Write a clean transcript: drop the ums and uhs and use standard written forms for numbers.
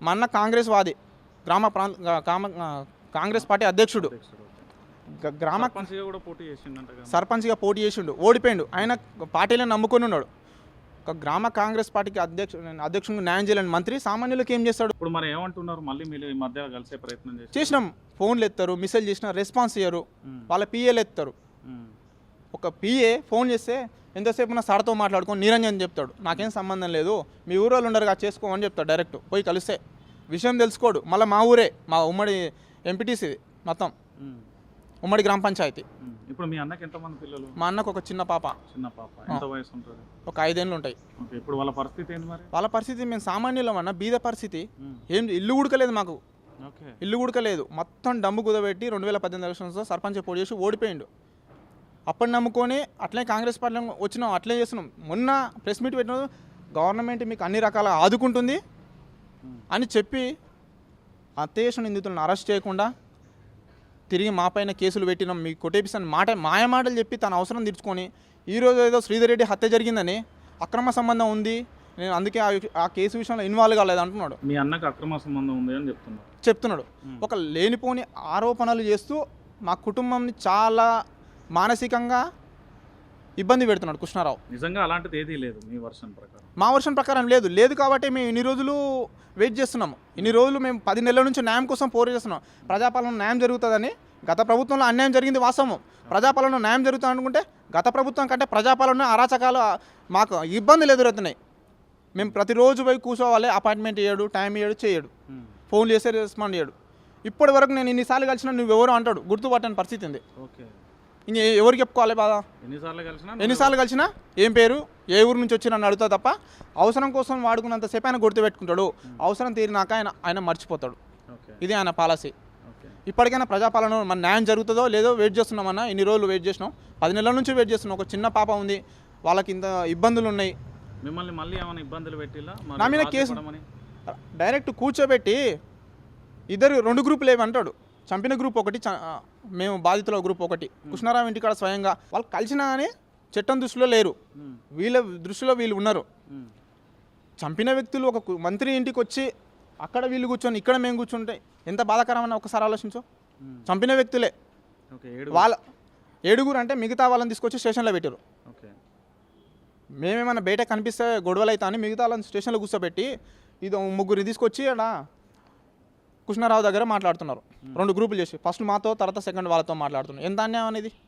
మా అన్న కాంగ్రెస్ వాది, గ్రామ కాంగ్రెస్ పార్టీ అధ్యక్షుడు. గ్రామ సర్పంచ్గా పోటీ చేసిండు, ఓడిపోయిండు. ఆయన పార్టీలను నమ్ముకొని ఉన్నాడు. ఒక గ్రామ కాంగ్రెస్ పార్టీకి అధ్యక్షుడు న్యాయం చేయాలని మంత్రి సామాన్యులకు ఏం చేస్తాడు? ఇప్పుడు మరి ఏమంటున్నారు, మళ్ళీ మీరు ఈ మధ్య కలిసే ప్రయత్నం చేసినాం. ఫోన్లు ఎత్తారు, మెసేజ్ చేసినా రెస్పాన్స్ ఇయ్యరు. వాళ్ళ పిఏలు ఎత్తారు. ఒక పిఏ ఫోన్ చేస్తే ఎంతసేపు నా సార్తో మాట్లాడుకొని నిరంజన్ చెప్తాడు, నాకేం సంబంధం లేదు, మీ ఊరోళ్ళు ఉండరుగా చేసుకోమని చెప్తాడు. డైరెక్ట్ పోయి కలిస్తే విషయం తెలుసుకోడు. మళ్ళీ మా ఊరే, మా ఉమ్మడి ఎంపీటీసీది మొత్తం, ఉమ్మడి గ్రామ పంచాయతీ. ఇప్పుడు మీ అన్నకి ఎంతమంది పిల్లలు? మా అన్నకు ఒక చిన్న పాప. ఎంత వయసు ఉంటుంది? ఒక 5 ఏళ్ళు ఉంటాయి. ఇప్పుడు వాళ్ళ పరిస్థితి ఏంటి మరి? వాళ్ళ పరిస్థితి మేము సామాన్యులం అన్న, బీద పరిస్థితి. ఏం ఇల్లు ఉడకలేదు మాకు, ఇల్లు ఉడకలేదు. మొత్తం డమ్ము కుదబెట్టి 2018 ఎలక్షన్స్లో సర్పంచ్ పోటీ చేసి ఓడిపోయిండు. అప్పటి నమ్ముకొని అట్లే కాంగ్రెస్ పార్టీలో వచ్చినాం, అట్లే చేస్తున్నాం. మొన్న ప్రెస్ మీట్ పెట్టిన గవర్నమెంట్ మీకు అన్ని రకాలుగా ఆదుకుంటుంది అని చెప్పి అత్యవసర నిందితులను అరెస్ట్ చేయకుండా తిరిగి మా పైన కేసులు పెట్టినాం, మీకు కొట్టేపిస్తాను మాయమాటలు చెప్పి తన అవసరం తీర్చుకొని ఈరోజు ఏదో శ్రీధర్ రెడ్డి హత్య జరిగిందని, అక్రమ సంబంధం ఉంది, నేను అందుకే ఆ కేసు విషయంలో ఇన్వాల్వ్ కాలేదు అంటున్నాడు. మీ అన్నకు అక్రమ సంబంధం ఉంది అని చెప్తున్నాడు. ఒక లేనిపోని ఆరోపణలు చేస్తూ మా కుటుంబాన్ని చాలా మానసికంగా ఇబ్బంది పెడుతున్నాడు కృష్ణారావు. నిజంగా అలాంటిది ఏదీ లేదు మీ వర్షన్ ప్రకారం? మా వర్షన్ ప్రకారం లేదు కాబట్టి మేము ఇన్ని రోజులు వెయిట్ చేస్తున్నాము. ఇన్ని రోజులు మేము 10 నెలల నుంచి న్యాయం కోసం పోరు చేస్తున్నాం. ప్రజాపాలన న్యాయం జరుగుతుందని, గత ప్రభుత్వంలో అన్యాయం జరిగింది వాస్తవం. ప్రజాపాలన న్యాయం జరుగుతుంది అనుకుంటే గత ప్రభుత్వం కంటే ప్రజాపాలన అరాచకాలు మాకు ఇబ్బందులు ఎదురవుతున్నాయి. మేము ప్రతిరోజు పోయి కూర్చోవాలి, అపాయింట్మెంట్ ఇయ్యడు, టైం ఇయ్యడు, చేయడు, ఫోన్లు చేస్తే రెస్పాండ్ చేయడు. ఇప్పటి వరకు నేను ఇన్నిసార్లు కలిసినా నువ్వెవరు అంటాడు, గుర్తుపట్టని పరిస్థితి ఉంది. ఇంక ఎవరికి చెప్పుకోవాలి బాధ? ఎన్నిసార్లు కలిసినా ఏం పేరు, ఏ ఊరు నుంచి వచ్చి నన్ను అడుగుతా తప్ప అవసరం కోసం వాడుకున్నంతసేపు ఆయన గుర్తుపెట్టుకుంటాడు, అవసరం తీరినాక ఆయన మర్చిపోతాడు. ఇది ఆయన పాలసీ. ఇప్పటికైనా ప్రజాపాలన మన న్యాయం జరుగుతుందో లేదో వెయిట్ చేస్తున్నామన్నా. ఇన్ని రోజులు వెయిట్ చేసినాం, 10 నెలల నుంచి వెయిట్ చేస్తున్నాం. ఒక చిన్న పాప ఉంది, వాళ్ళకి ఇంత ఇబ్బందులు ఉన్నాయి. మిమ్మల్ని మళ్ళీ ఏమైనా ఇబ్బందులు పెట్టిలా? నా మీద కేసు డైరెక్ట్ కూర్చోబెట్టి 2 గ్రూపులు ఏమంటాడు, చంపిన గ్రూప్ ఒకటి, మేము బాధితుల గ్రూప్ ఒకటి. కృష్ణారావు ఇంటికాడ స్వయంగా వాళ్ళు కలిసినా కానీ చట్టం దృష్టిలో లేరు, వీళ్ళ దృష్టిలో వీళ్ళు ఉన్నారు. చంపిన వ్యక్తులు ఒక మంత్రి ఇంటికి వచ్చి అక్కడ వీళ్ళు కూర్చొని ఇక్కడ మేము కూర్చుంటే ఎంత బాధాకరమని ఒకసారి ఆలోచించు. చంపిన వ్యక్తులే వాళ్ళ 7 అంటే మిగతా వాళ్ళని తీసుకొచ్చి స్టేషన్లో పెట్టారు. మేమేమన్నా బయట కనిపిస్తే గొడవలు అవుతా అని మిగతా వాళ్ళని స్టేషన్లో కూర్చోబెట్టి ఇది 3 తీసుకొచ్చి అక్కడ కృష్ణారావు దగ్గర మాట్లాడుతున్నారు. 2 గ్రూపులు చేసి, ఫస్ట్ మాతో, తర్వాత సెకండ్ వాళ్ళతో మాట్లాడుతున్నారు. ఎంత అన్యాయం అనేది.